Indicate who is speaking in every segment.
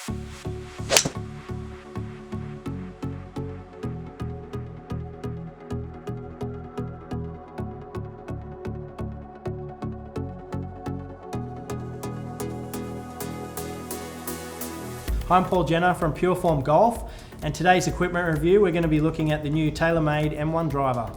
Speaker 1: Hi, I'm Paul Jenner from PureForm Golf, and today's equipment review we're going to be looking at the new TaylorMade M1 driver.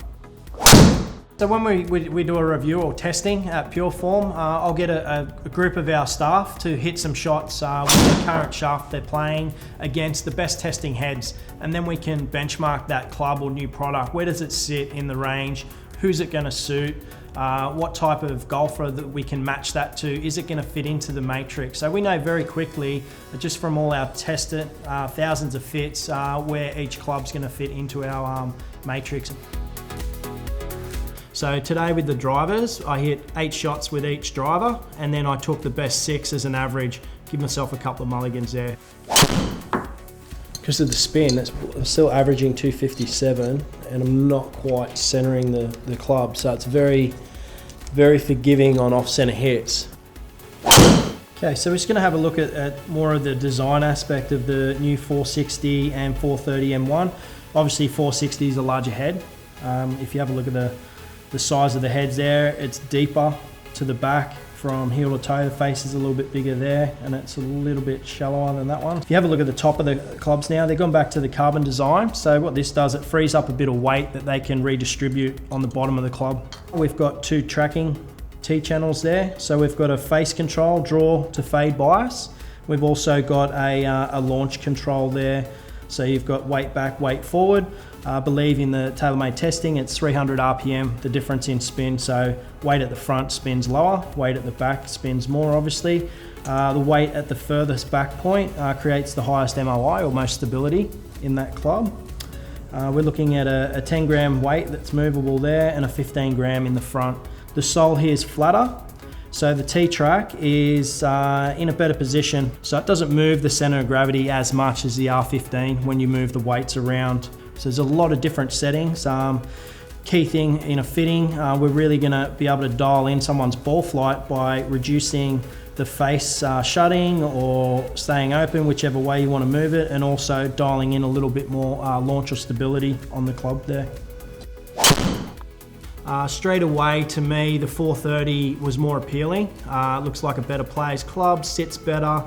Speaker 1: So when we do a review or testing at PureForm, I'll get a group of our staff to hit some shots with the current shaft they're playing against the best testing heads, and then we can benchmark that club or new product. Where does it sit in the range? Who's it going to suit? What type of golfer that we can match that to? Is it going to fit into the matrix? So we know very quickly, just from all our tested thousands of fits, where each club's going to fit into our matrix. So today with the drivers, I hit 8 shots with each driver, and then I took the best 6 as an average, give myself a couple of mulligans there. Because of the spin, I'm still averaging 257, and I'm not quite centering the club, so it's very, very forgiving on off-center hits. Okay, so we're just going to have a look at more of the design aspect of the new 460 and 430 M1. Obviously 460 is a larger head. If you have a look at the size of the heads there, it's deeper to the back from heel to toe. The face is a little bit bigger there, and it's a little bit shallower than that one. If you have a look at the top of the clubs now, they've gone back to the carbon design. So what this does, it frees up a bit of weight that they can redistribute on the bottom of the club. We've got 2 tracking T-channels there. So we've got a face control, draw to fade bias. We've also got a launch control there. So you've got weight back, weight forward. I believe in the TaylorMade testing, it's 300 RPM, the difference in spin. So weight at the front spins lower, weight at the back spins more, obviously. The weight at the furthest back point creates the highest MOI, or most stability, in that club. We're looking at a 10 gram weight that's movable there, and a 15 gram in the front. The sole here is flatter, so the T-track is in a better position, so it doesn't move the center of gravity as much as the R15 when you move the weights around. So there's a lot of different settings. Key thing in a fitting, we're really going to be able to dial in someone's ball flight by reducing the face shutting or staying open, whichever way you want to move it, and also dialing in a little bit more launch or stability on the club there. Straight away, to me, the 430 was more appealing. Looks like a better player's club, sits better,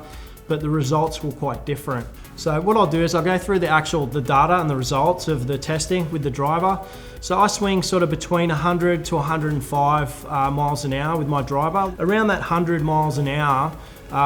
Speaker 1: but the results were quite different. So what I'll do is I'll go through the data and the results of the testing with the driver. So I swing sort of between 100 to 105 miles an hour with my driver. Around that 100 miles an hour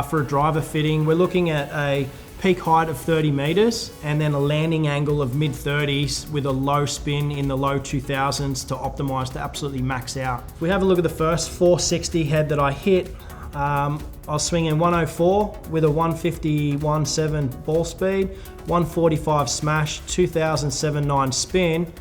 Speaker 1: for a driver fitting, we're looking at a peak height of 30 meters and then a landing angle of mid 30s with a low spin in the low 2000s to optimize to absolutely max out. If we have a look at the first 460 head that I hit, I was swinging 104 with a 151.7 ball speed, 145 smash, 2007.9 spin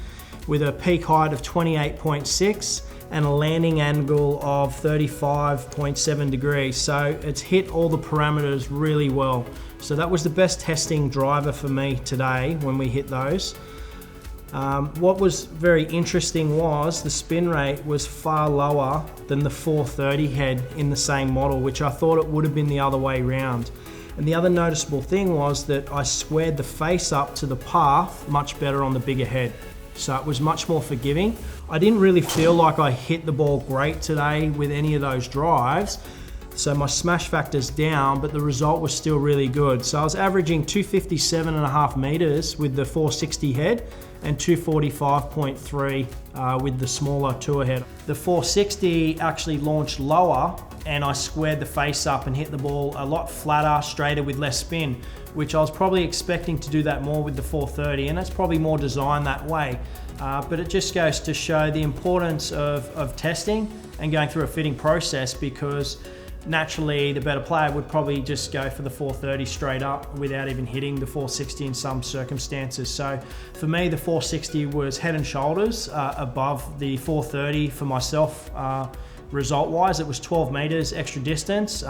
Speaker 1: with a peak height of 28.6 and a landing angle of 35.7 degrees. So it's hit all the parameters really well. So that was the best testing driver for me today when we hit those. What was very interesting was the spin rate was far lower than the 430 head in the same model, which I thought it would have been the other way around. And the other noticeable thing was that I squared the face up to the path much better on the bigger head. So it was much more forgiving. I didn't really feel like I hit the ball great today with any of those drives. So my smash factor's down, but the result was still really good. So I was averaging 257.5 meters with the 460 head and 245.3 with the smaller tour head. The 460 actually launched lower, and I squared the face up and hit the ball a lot flatter, straighter with less spin, which I was probably expecting to do that more with the 430, and that's probably more designed that way. But it just goes to show the importance of testing and going through a fitting process, because naturally the better player would probably just go for the 430 straight up without even hitting the 460 in some circumstances. So for me, the 460 was head and shoulders above the 430 for myself. Result wise, it was 12 meters extra distance,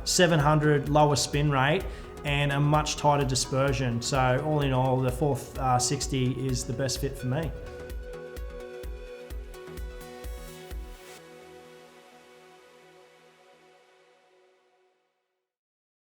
Speaker 1: 700 lower spin rate, and a much tighter dispersion. So all in all, the 460 is the best fit for me.